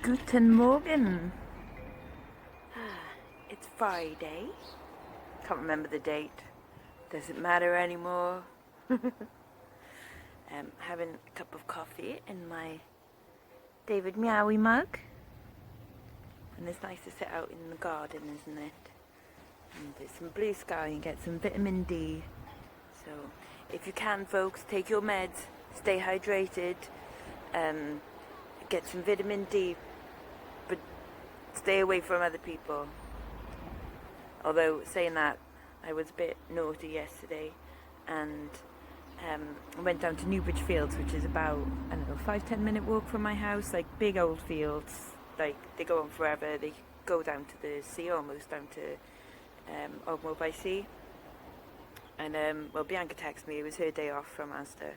Guten Morgen. It's Friday. Can't remember the date. Doesn't matter anymore. Having a cup of coffee in my David Meowie mug. And it's nice to sit out in the garden, isn't it? And there's some blue sky and get some vitamin D. So if you can, folks, take your meds, stay hydrated, get some vitamin D, but stay away from other people. Although, saying that, I was a bit naughty yesterday and I went down to Newbridge Fields, which is about, 5-10 minute walk from my house, like big old fields, like they go on forever. They go down to the sea, almost down to Ogmore by Sea. And well, Bianca texted me, it was her day off from Asda,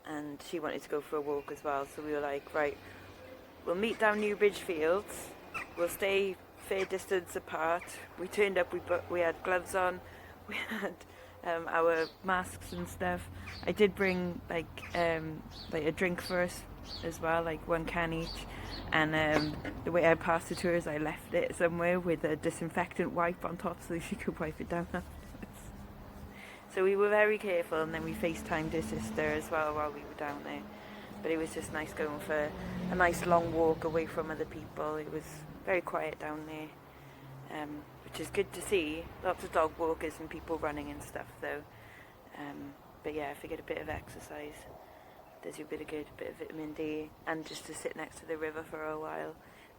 and she wanted to go for a walk as well, so we were like, right, we'll meet down Newbridge Fields, we'll stay fair distance apart. We turned up, we had gloves on, we had our masks and stuff. I did bring like a drink for us as well, like 1 can each, and the way I passed it to her is I left it somewhere with a disinfectant wipe on top so she could wipe it down afterwards. So we were very careful, and then we FaceTimed her sister as well while we were down there. But it was just nice going for a nice long walk away from other people. It was very quiet down there, which is good to see. Lots of dog walkers and people running and stuff though. But yeah, if you get a bit of exercise, does you a bit of good, a bit of vitamin D, and just to sit next to the river for a while,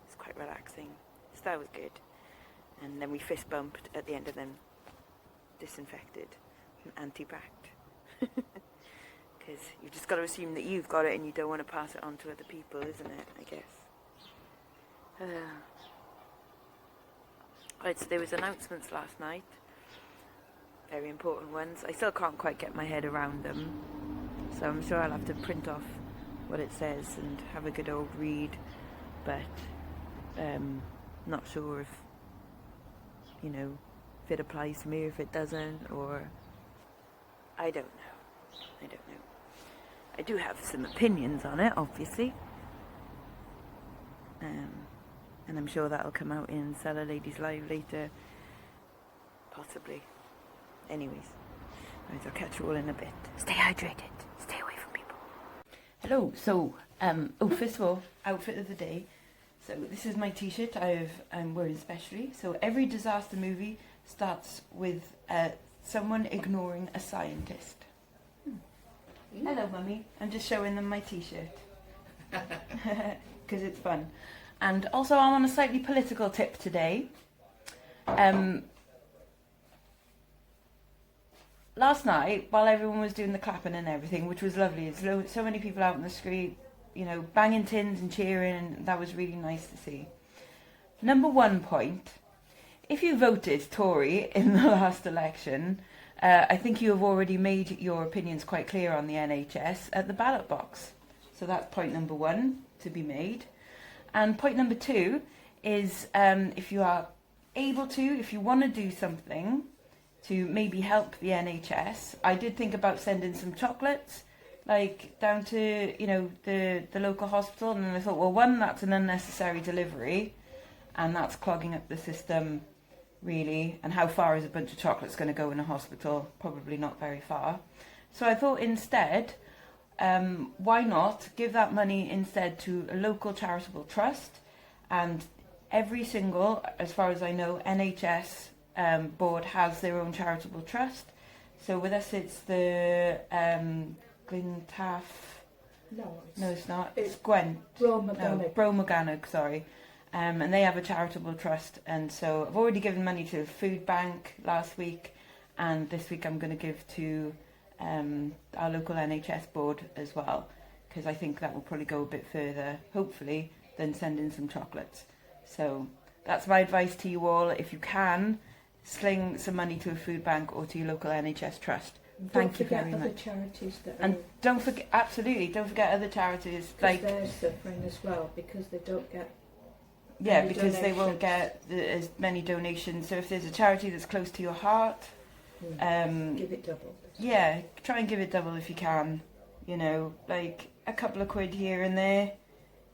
it's quite relaxing. So that was good. And then we fist bumped at the end of them, disinfected and anti-backed. Because you've just got to assume that you've got it and you don't want to pass it on to other people, isn't it, I guess. Right, so there was announcements last night. Very important ones. I still can't quite get my head around them. So I'm sure I'll have to print off what it says and have a good old read. But not sure if, if it applies to me, if it doesn't, or I don't know. I do have some opinions on it, obviously. And I'm sure that'll come out in Seller Ladies Live later. Possibly. Anyways. Right, I'll catch you all in a bit. Stay hydrated. Stay away from people. Hello. So, first of all, outfit of the day. So this is my t-shirt I'm wearing specially. So every disaster movie starts with someone ignoring a scientist. Hello, Mummy. I'm just showing them my t-shirt. Because it's fun. And also I'm on a slightly political tip today. Last night, while everyone was doing the clapping and everything, which was lovely, there's so many people out in the street, banging tins and cheering, and that was really nice to see. Number 1 point, if you voted Tory in the last election, I think you have already made your opinions quite clear on the NHS at the ballot box. So that's point number 1 to be made. And point number 2 is if you are able to, if you want to do something to maybe help the NHS, I did think about sending some chocolates, like down to, the local hospital. And then I thought, well, 1, that's an unnecessary delivery, and that's clogging up the system, really. And how far is a bunch of chocolates going to go in a hospital? Probably not very far. So I thought instead, why not give that money instead to a local charitable trust? And every single, as far as I know, NHS board has their own charitable trust. So with us it's the Glintaff. No, it's not. It's Gwent. Bro Morgannwg, sorry. And they have a charitable trust, and so I've already given money to Foodbank last week, and this week I'm going to give to our local NHS board as well, because I think that will probably go a bit further, hopefully, than sending some chocolates. So that's my advice to you all. If you can, sling some money to a food bank or to your local NHS trust. Thank you very much. Charities that and don't forget other charities, like they're suffering as well because they don't get because they won't get as many donations. So if there's a charity that's close to your heart, give it double. Yeah, try and give it double if you can. Like a couple of quid here and there,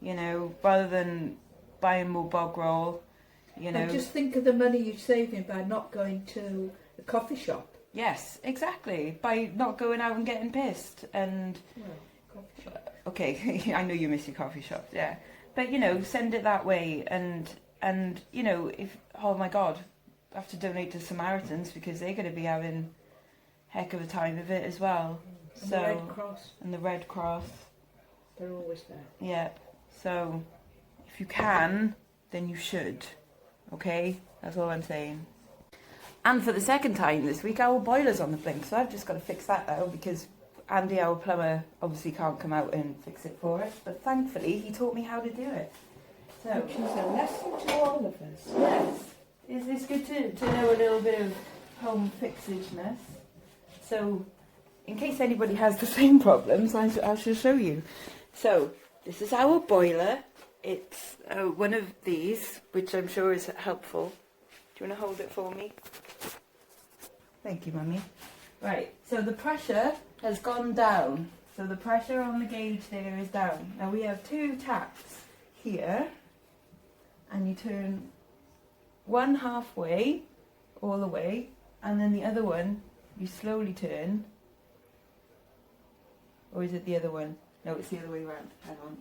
you know, rather than buying more bog roll, you know. And just think of the money you're saving by not going to a coffee shop. Yes, exactly. By not going out and getting pissed. And Well, coffee shop. okay, I know you miss your coffee shop, yeah. But, you know, send it that way. And you know, if, oh my God, I have to donate to Samaritans because they're going to be having heck of a time of it as well. And So, the Red Cross. And the Red Cross. They're always there. Yeah. So, if you can, then you should. Okay? That's all I'm saying. And for the second time this week, our boiler's on the blink. So I've just got to fix that now because Andy, our plumber, obviously can't come out and fix it for us. But thankfully, he taught me how to do it. So, which is a lesson to all of us. yes. It's good to know a little bit of home fixageness. So, in case anybody has the same problems, I shall show you. So, this is our boiler. It's one of these, which I'm sure is helpful. Do you want to hold it for me? Thank you, Mummy. Right, so the pressure has gone down. So the pressure on the gauge there is down. Now we have two taps here. And you turn one halfway, all the way. And then the other one, you slowly turn. Or is it the other one? No, it's the other way around. Hang on.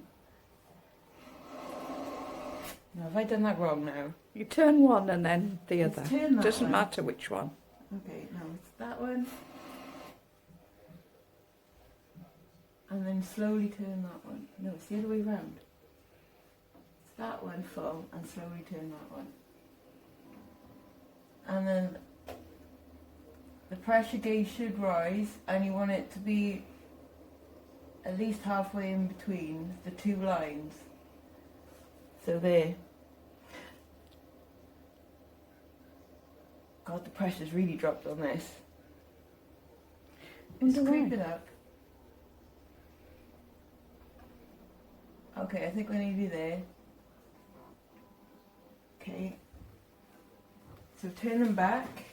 No, have I done that wrong now? You turn one and then the Let's other. turn that Doesn't one. matter which one. Okay, no, it's that one. And then slowly turn that one. No, it's the other way around. It's that one full and slowly turn that one. And then the pressure gauge should rise and you want it to be at least halfway in between the two lines. So there. God, the pressure's really dropped on this. It's creeping up. Okay, I think we're nearly there. Okay. So turn them back.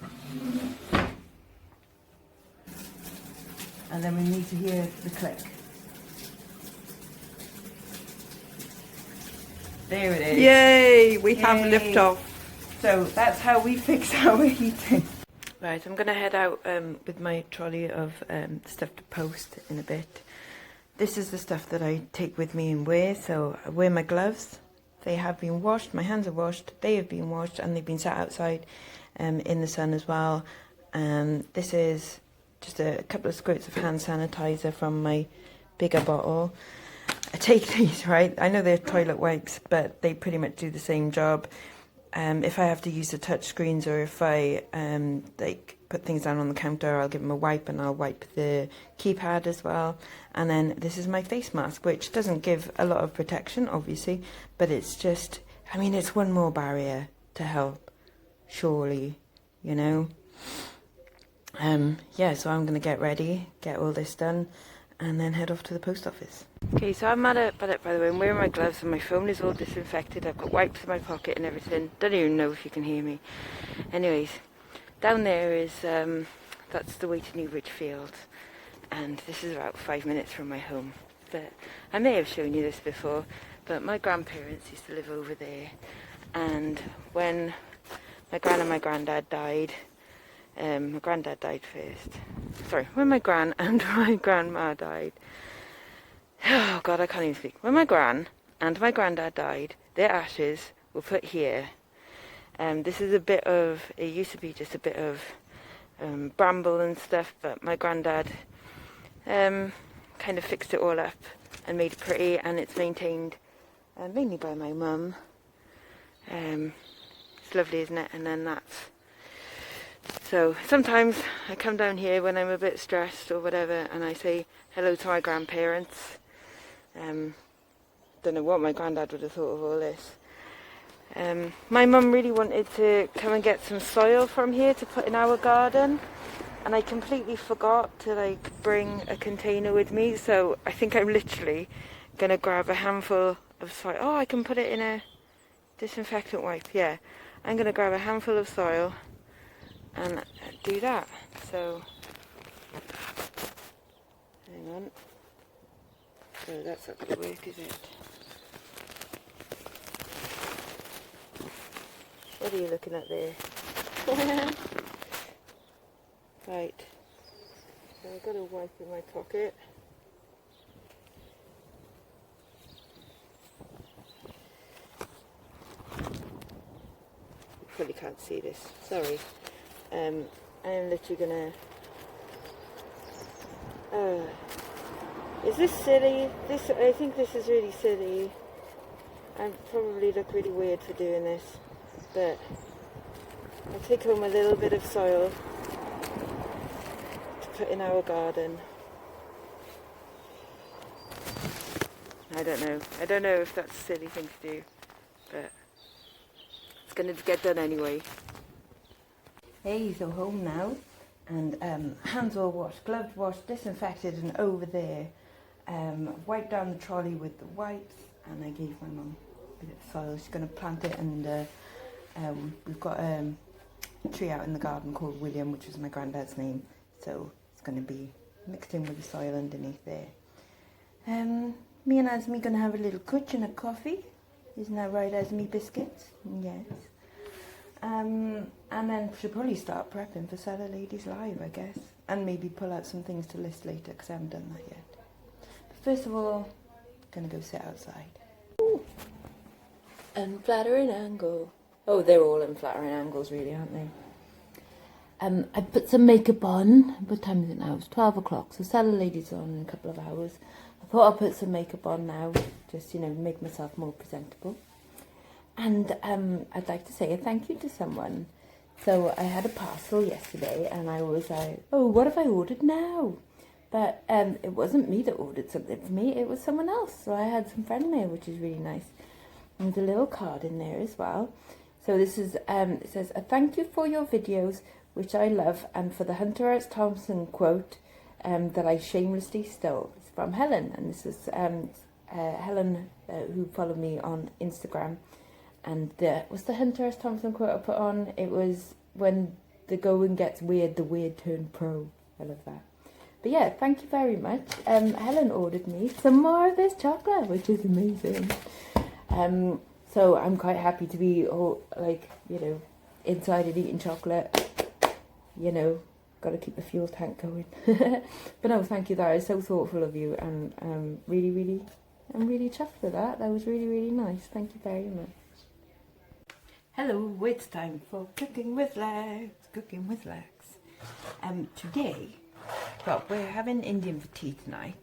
And then we need to hear the click. There it is. Yay! We have Yay. lift off. So that's how we fix our heating. Right, I'm going to head out with my trolley of stuff to post in a bit. This is the stuff that I take with me and wear. So I wear my gloves. They have been washed. My hands are washed. They have been washed and they've been sat outside in the sun as well. This is just a couple of squirts of hand sanitizer from my bigger bottle. I take these, right? I know they're toilet wipes, but they pretty much do the same job. If I have to use the touch screens or if I like put things down on the counter, I'll give them a wipe and I'll wipe the keypad as well. And then this is my face mask, which doesn't give a lot of protection, obviously, but it's just, I mean, it's one more barrier to help, surely, you know. Yeah, so I'm going to get ready, get all this done, and then head off to the post office. Okay, so I'm at it, by the way, I'm wearing my gloves and my phone is all disinfected. I've got wipes in my pocket and everything. Don't even know if you can hear me. Anyways, down there is, that's the way to New Ridgefield. And this is about 5 minutes from my home. But I may have shown you this before, but my grandparents used to live over there. And when my gran and my granddad died, my granddad died first. Sorry, when my gran and my grandma died. Oh God, I can't even speak. When my gran and my granddad died, their ashes were put here. This is a bit of, it used to be just a bit of bramble and stuff, but my granddad kind of fixed it all up and made it pretty, and it's maintained mainly by my mum. It's lovely, isn't it? And then that's, so sometimes I come down here when I'm a bit stressed or whatever and I say hello to my grandparents. Don't know what my granddad would have thought of all this. My mum really wanted to come and get some soil from here to put in our garden, and I completely forgot to like bring a container with me, so I think I'm literally gonna grab a handful of soil. Oh, I can put it in a disinfectant wipe. Yeah, I'm gonna grab a handful of soil and do that. So hang on. So that's not gonna work, is it? What are you looking at there? Right. So I've got a wipe in my pocket. You probably can't see this. Sorry. I am literally gonna. Is this silly? I think this is really silly. I probably look really weird for doing this, but I'll take home a little bit of soil to put in our garden. I don't know if that's a silly thing to do, but it's gonna get done anyway. Hey, so home now, and hands all washed, gloves washed, disinfected, and over there, wiped down the trolley with the wipes, and I gave my mum a bit of soil. She's going to plant it, and we've got a tree out in the garden called William, which is my granddad's name, so it's going to be mixed in with the soil underneath there. Me and Asmi going to have a little cooch and a coffee. Isn't that right, Asmi? Biscuits? Yes. And then should probably start prepping for Seller Ladies Live, I guess. And maybe pull out some things to list later, because I haven't done that yet. But first of all, I'm going to go sit outside. Ooh. Unflattering angle. Oh, they're all unflattering angles, really, aren't they? I put some makeup on. What time is it now? It's 12 o'clock, so Seller Ladies on in a couple of hours. I thought I'll put some makeup on now, just, make myself more presentable. And I'd like to say a thank you to someone. So I had a parcel yesterday, and I was like, oh, what have I ordered now? But it wasn't me that ordered something for me, it was someone else. So I had some friend mail, which is really nice. And there's a little card in there as well. So this is, it says, a thank you for your videos, which I love, and for the Hunter S. Thompson quote that I shamelessly stole. It's from Helen, and this is Helen, who followed me on Instagram. And what's the Hunter S. Thompson quote I put on? It was, when the going gets weird, the weird turn pro. I love that. But yeah, thank you very much. Helen ordered me some more of this chocolate, which is amazing. So I'm quite happy to be all, inside and eating chocolate. Got to keep the fuel tank going. But no, thank you. That is so thoughtful of you, and I'm really chuffed with that. That was really, really nice. Thank you very much. Hello, it's time for Cooking with Lex. Cooking with Lex. Today, well, we're having Indian for tea tonight,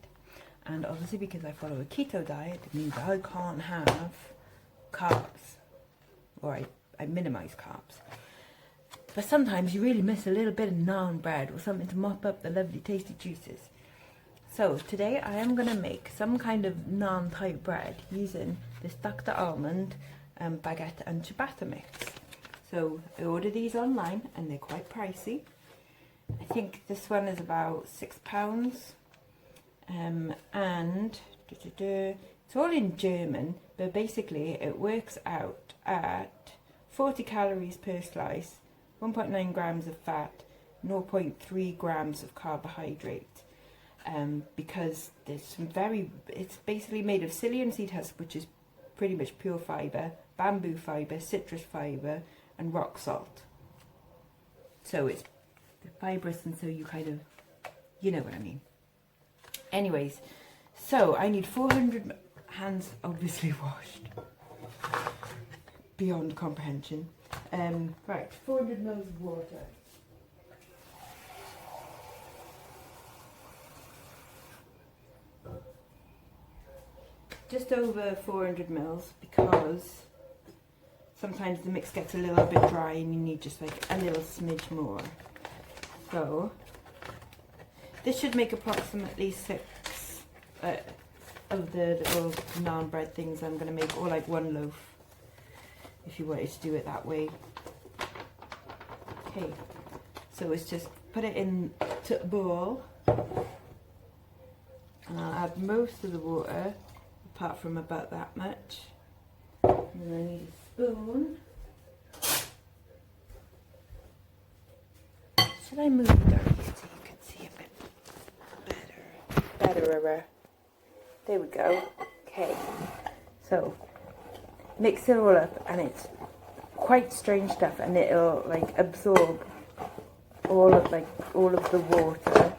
and obviously because I follow a keto diet, it means I can't have carbs, or I minimise carbs. But sometimes you really miss a little bit of naan bread or something to mop up the lovely tasty juices. So today I am going to make some kind of naan type bread using this Dr. Almond baguette and ciabatta mix. So I ordered these online, and they're quite pricey. I think this one is about £6, and it's all in German, but basically it works out at 40 calories per slice, 1.9 grams of fat, 0.3 grams of carbohydrate. Because there's some it's basically made of psyllium seed husk, which is pretty much pure fibre, bamboo fibre, citrus fibre, and rock salt. So it's fibrous, and so you kind of, you know what I mean. Anyways, so I need 400 hands, obviously washed, beyond comprehension. Right, 400 ml of water. Just over 400 ml, because sometimes the mix gets a little bit dry and you need just like a little smidge more. So this should make approximately 6 of the little naan bread things I'm going to make, or like one loaf if you wanted to do it that way. Okay, so it's just put it in to a bowl, and I'll add most of the water, apart from about that much. And then I need a spoon. Should I move it down here so you can see a bit better? There we go. Okay, so mix it all up, and it's quite strange stuff, and it'll like absorb all of the water,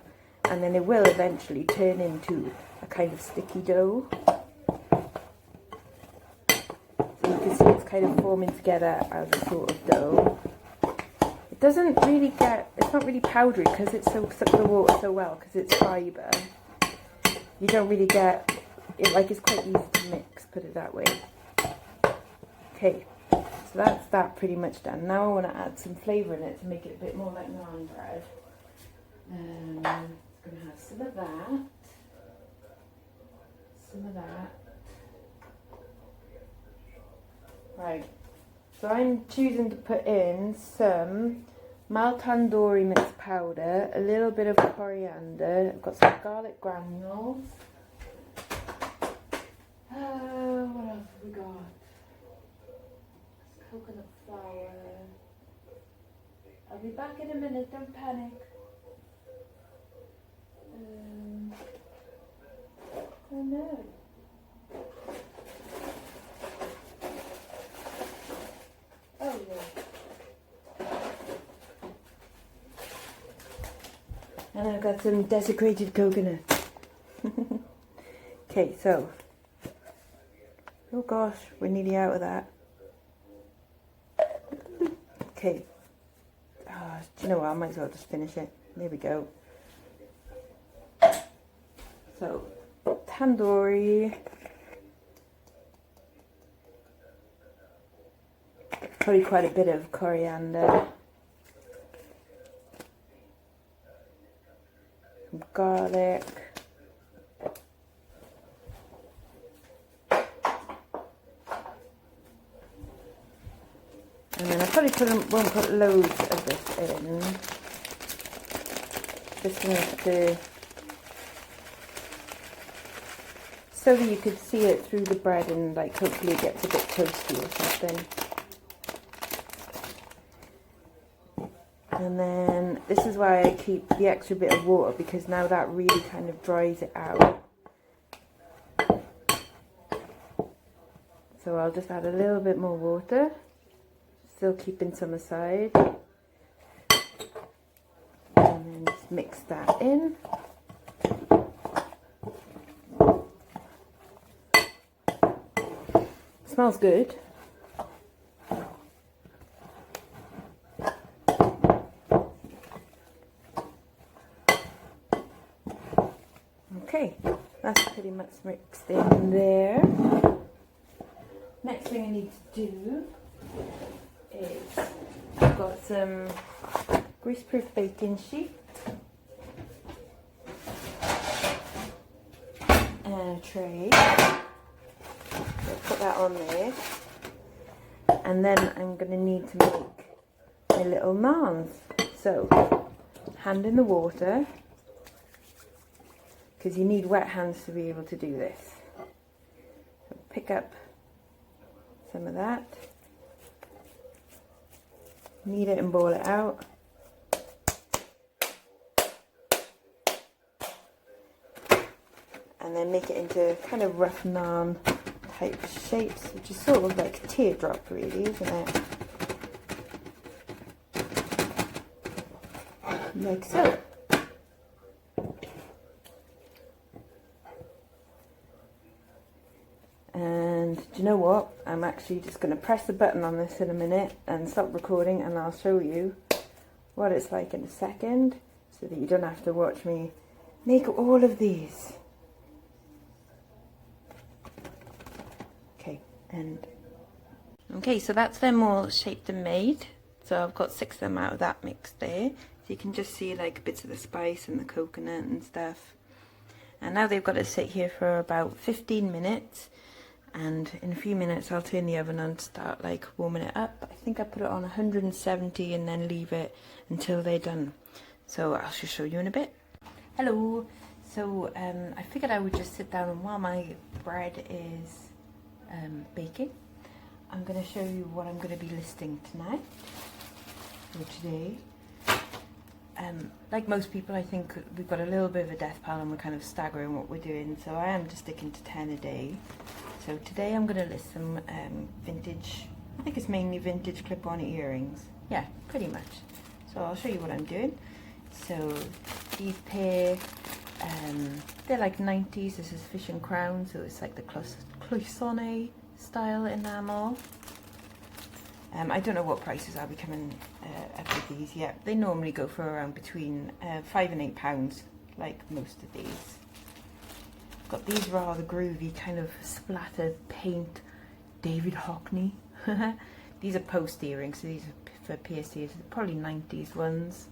and then it will eventually turn into a kind of sticky dough. So you can see it's kind of forming together as a sort of dough. It doesn't really it's not really powdery because it soaks up the water so well, because it's fibre. You don't really get it, like it's quite easy to mix, put it that way. Okay, so that's that pretty much done. Now I want to add some flavour in it to make it a bit more like naan bread. I'm going to have some of that. Right, so I'm choosing to put in some mild tandoori mixed powder, a little bit of coriander, I've got some garlic granules. What else have we got? Coconut flour. I'll be back in a minute, don't panic. Oh no. Oh yeah. And I've got some desiccated coconut. Okay, so. Oh gosh, we're nearly out of that. Okay. Do you know what? I might as well just finish it. There we go. So, tandoori. Probably quite a bit of coriander. Some garlic. And then I probably won't put loads of this in. Just enough to, so that you could see it through the bread and like hopefully it gets a bit toasty or something. And then this is why I keep the extra bit of water, because now that really kind of dries it out. So I'll just add a little bit more water. Still keeping some aside, and then just mix that in. Smells good. Okay, that's pretty much mixed in there. Next thing I need to do is I've got some greaseproof baking sheet and a tray. So put that on there, and then I'm going to need to make my little naans. So hand in the water, because you need wet hands to be able to do this. So pick up some of that. Knead it and boil it out. And then make it into kind of rough naan type shapes, which is sort of like a teardrop really, isn't it? Like so. And do you know what? I'm actually just going to press the button on this in a minute and stop recording, and I'll show you what it's like in a second, so that you don't have to watch me make all of these. Okay, so that's them all shaped and made. So I've got 6 of them out of that mix there. So you can just see like bits of the spice and the coconut and stuff. And now they've got to sit here for about 15 minutes. And in a few minutes I'll turn the oven on to start like warming it up. I think I put it on 170 and then leave it until they're done. So I'll just show you in a bit. Hello. So I figured I would just sit down, and while my bread is baking, I'm going to show you what I'm going to be listing tonight or today. Like most people, I think we've got a little bit of a death pile and we're kind of staggering what we're doing, so I am just sticking to 10 a day. So today I'm going to list some vintage I think it's mainly vintage clip-on earrings. Yeah, pretty much. So I'll show you what I'm doing. So these pair, they're like 90s. This is Fish and Crown, so it's like the cloisonne style enamel. I don't know what prices I'll be coming up with these yet. They normally go for around between £5 and £8, like most of these. Got these rather groovy kind of splattered paint David Hockney. These are post earrings, so these are for piercings, probably 90s ones,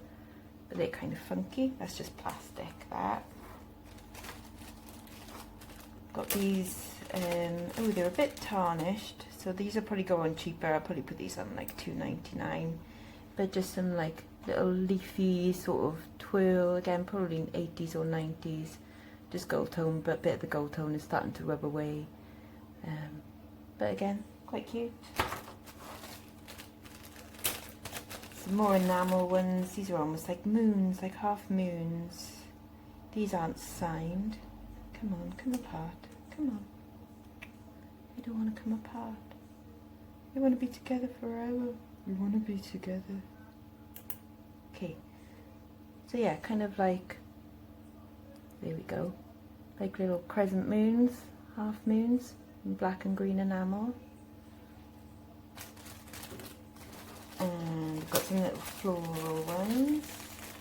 but they're kind of funky. That's just plastic, that. Got these, oh, they're a bit tarnished, so these will probably go on cheaper. I'll probably put these on like $2.99, but just some like little leafy sort of twirl, again probably in 80s or 90s, just gold tone, but a bit of the gold tone is starting to rub away, but again quite cute. Some more enamel ones. These are almost like moons, like half moons. These aren't signed. Come on, come apart. Come on. You don't want to come apart. You want to be together forever. You want to be together. Okay. So yeah, kind of like, there we go. Like little crescent moons, half moons, in black and green enamel. And we've got some little floral ones.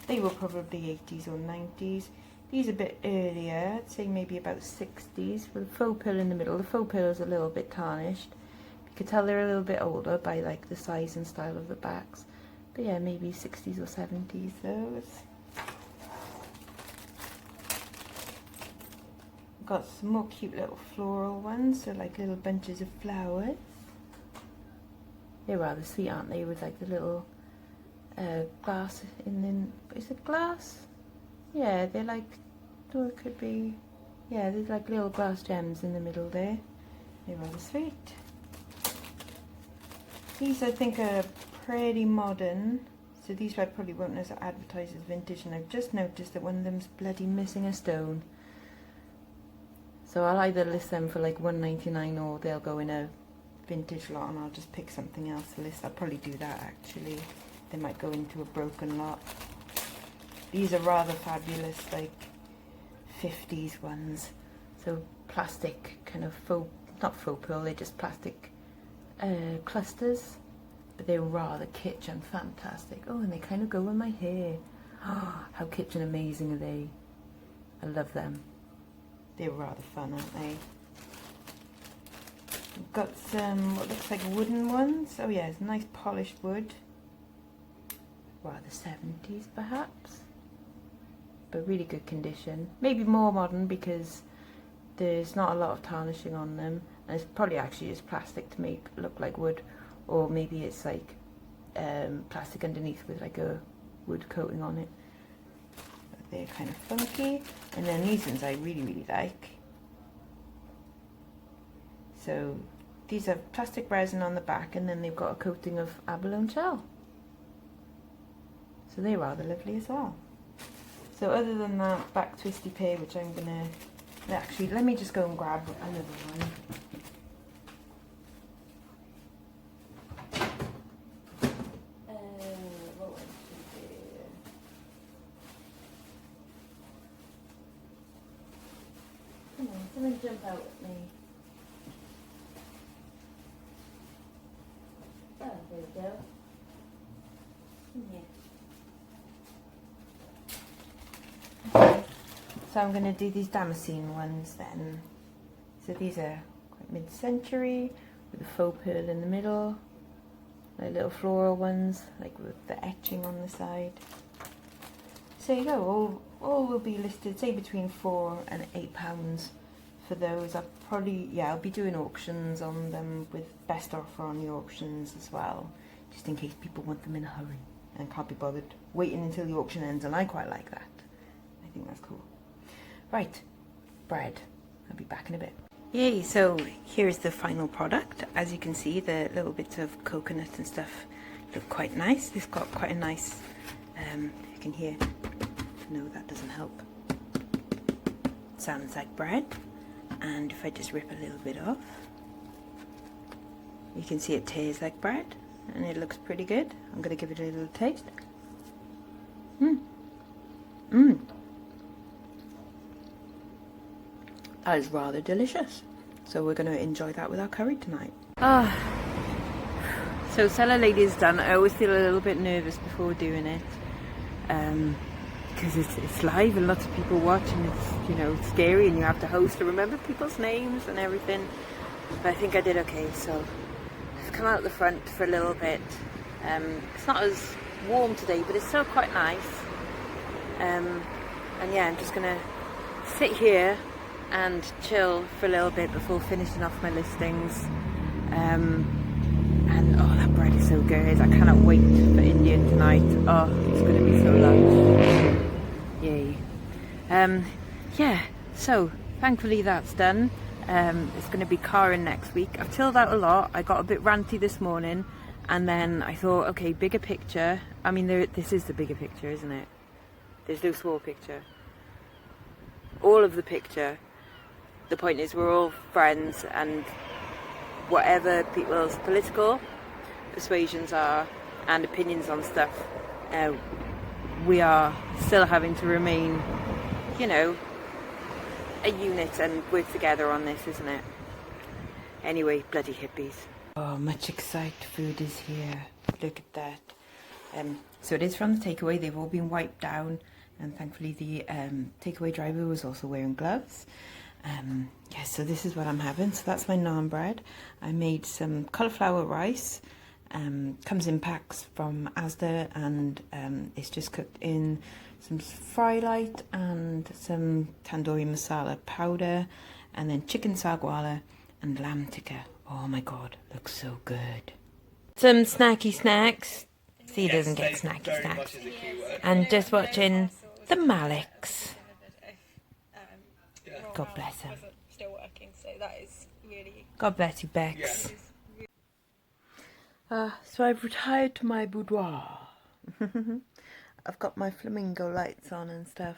They were probably 80s or 90s. These are a bit earlier, I'd say maybe about 60s, with a faux pearl in the middle. The faux pearl is a little bit tarnished. You could tell they're a little bit older by like the size and style of the backs. But yeah, maybe 60s or 70s those. Got some more cute little floral ones, so like little bunches of flowers. They're rather sweet, aren't they, with like the little glass in them. Is it glass? Yeah, they're like, oh, it could be, yeah, there's like little glass gems in the middle there. They're rather sweet. These I think are pretty modern, so these I probably won't advertise as vintage, and I've just noticed that one of them's bloody missing a stone. So I'll either list them for like $1.99 or they'll go in a vintage lot and I'll just pick something else to list. I'll probably do that actually. They might go into a broken lot. These are rather fabulous, like 50s ones. So plastic kind of faux, not faux pearl, they're just plastic clusters, but they're rather kitsch and fantastic. Oh, and they kind of go with my hair. Oh, how kitsch and amazing are they? I love them. They're rather fun, aren't they? We've got some what looks like wooden ones. Oh yeah, it's nice polished wood. Rather 70s perhaps, but really good condition. Maybe more modern because there's not a lot of tarnishing on them, and it's probably actually just plastic to make it look like wood, or maybe it's like plastic underneath with like a wood coating on it. But they're kind of funky, and then these ones I really like. So these have plastic resin on the back, and then they've got a coating of abalone shell. So they're rather lovely as well. So other than that back twisty pair, which I'm gonna actually, let me just go and grab another one. What was it? Come on, someone jump out at me. Oh, there we go. Yeah. So I'm going to do these Damascene ones then. So these are quite mid-century with a faux pearl in the middle, like little floral ones, like with the etching on the side. So you go, all will be listed, say between £4 and £8 for those. I'll probably, yeah, I'll be doing auctions on them with best offer on the auctions as well, just in case people want them in a hurry and can't be bothered waiting until the auction ends, and I quite like that. I think that's cool. Right, bread. I'll be back in a bit. Yay, so here's the final product. As you can see, the little bits of coconut and stuff look quite nice. They've got quite a nice, you can hear, no, that doesn't help. Sounds like bread. And if I just rip a little bit off, You can see it tastes like bread, and it looks pretty good. I'm going to give it a little taste. That is rather delicious. So we're going to enjoy that with our curry tonight. So Cellar Lady is done. I always feel a little bit nervous before doing it. Because it's live and lots of people watch, and it's, you know, scary, and you have to host to remember people's names and everything. But I think I did okay, so I've come out the front for a little bit. It's not as warm today, but it's still quite nice. And yeah, I'm just gonna sit here and chill for a little bit before finishing off my listings. And oh, that bread is so good. I cannot wait for Indian tonight. Oh, it's gonna be so lush. Yay. Yeah, so thankfully that's done. It's going to be carring next week. I've chilled out a lot. I got a bit ranty this morning, and then I thought, okay, bigger picture. I mean, this is the bigger picture, isn't it? There's no small picture. All of the picture. The point is, we're all friends, and whatever people's political persuasions are and opinions on stuff, we are still having to remain, you know, a unit and work together on this, isn't it? Anyway, bloody hippies. Oh, much excited food is here. Look at that. So it is from the takeaway. They've all been wiped down, and thankfully the takeaway driver was also wearing gloves. Yeah, so this is what I'm having. So that's my naan bread. I made some cauliflower rice. Comes in packs from Asda, and it's just cooked in some fry light and some tandoori masala powder, and then chicken sagwala and lamb tikka. Oh my god, looks so good. Some snacky snacks. See, doesn't get snacky snacks. And just watching the Maliks. God bless him. Still working, so that is really. God bless you, Bex. So I've retired to my boudoir. I've got my flamingo lights on and stuff,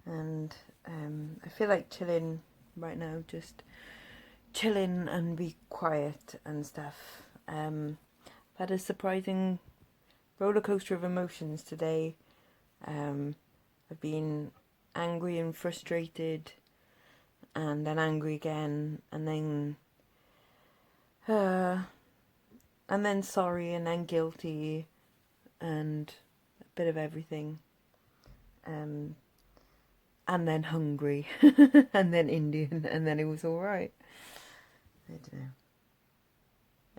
and I feel like chilling right now, just chilling and be quiet and stuff. I've had a surprising roller coaster of emotions today. I've been angry and frustrated, and then angry again, and then sorry, and then guilty, and a bit of everything, and then hungry, and then Indian, and then it was all right. I don't know.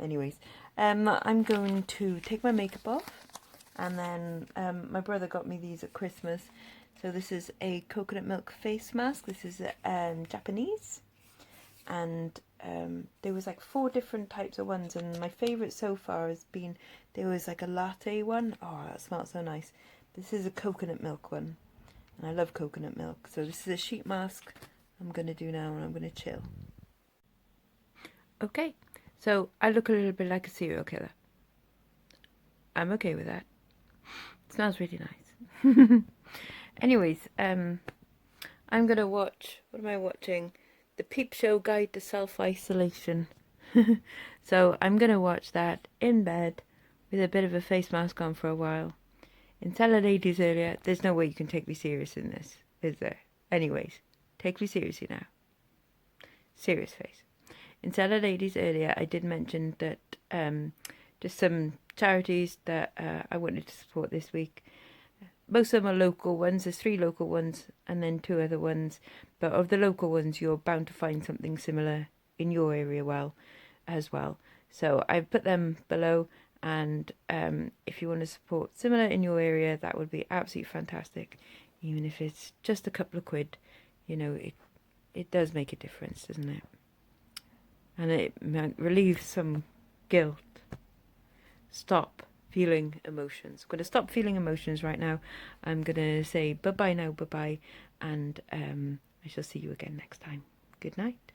Anyways, I'm going to take my makeup off, and then my brother got me these at Christmas. So this is a coconut milk face mask. This is Japanese, and there was like 4 different types of ones, and my favourite so far has been, there was like a latte one. Oh, that smells so nice. This is a coconut milk one, and I love coconut milk. So this is a sheet mask I'm going to do now, and I'm going to chill. Okay, so I look a little bit like a serial killer. I'm okay with that. It smells really nice. Anyways, I'm going to watch, what am I watching? The Peep Show Guide to Self-Isolation. So I'm going to watch that in bed with a bit of a face mask on for a while. In Cellar Ladies earlier, there's no way you can take me serious in this, is there? Anyways, take me seriously now. Serious face. In Cellar Ladies earlier, I did mention that just some charities that I wanted to support this week. Most of them are local ones. There's 3 local ones and then 2 other ones. But of the local ones, you're bound to find something similar in your area as well. So I've put them below, and if you want to support similar in your area, that would be absolutely fantastic. Even if it's just a couple of quid, you know, it does make a difference, doesn't it? And it relieves some guilt. Stop feeling emotions. I'm going to stop feeling emotions right now. I'm going to say bye-bye now, bye-bye, and I shall see you again next time. Good night.